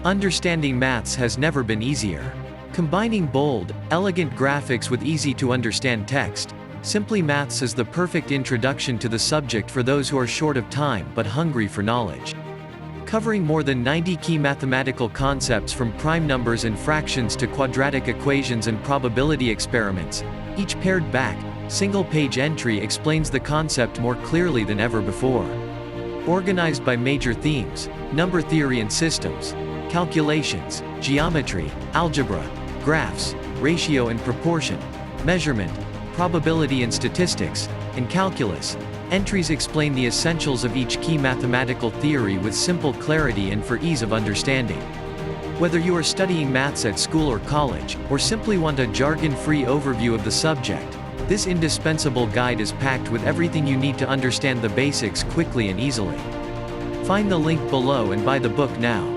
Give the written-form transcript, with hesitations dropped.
Understanding maths has never been easier. Combining bold, elegant graphics with easy-to-understand text, Simply Maths is the perfect introduction to the subject for those who are short of time but hungry for knowledge. Covering more than 90 key mathematical concepts from prime numbers and fractions to quadratic equations and probability experiments, each pared back, single-page entry explains the concept more clearly than ever before. Organized by major themes: number theory and systems, calculations, geometry, algebra, graphs, ratio and proportion, measurement, probability and statistics, and calculus, entries explain the essentials of each key mathematical theory with simple clarity and for ease of understanding. Whether you are studying maths at school or college, or simply want a jargon-free overview of the subject, this indispensable guide is packed with everything you need to understand the basics quickly and easily. Find the link below and buy the book now.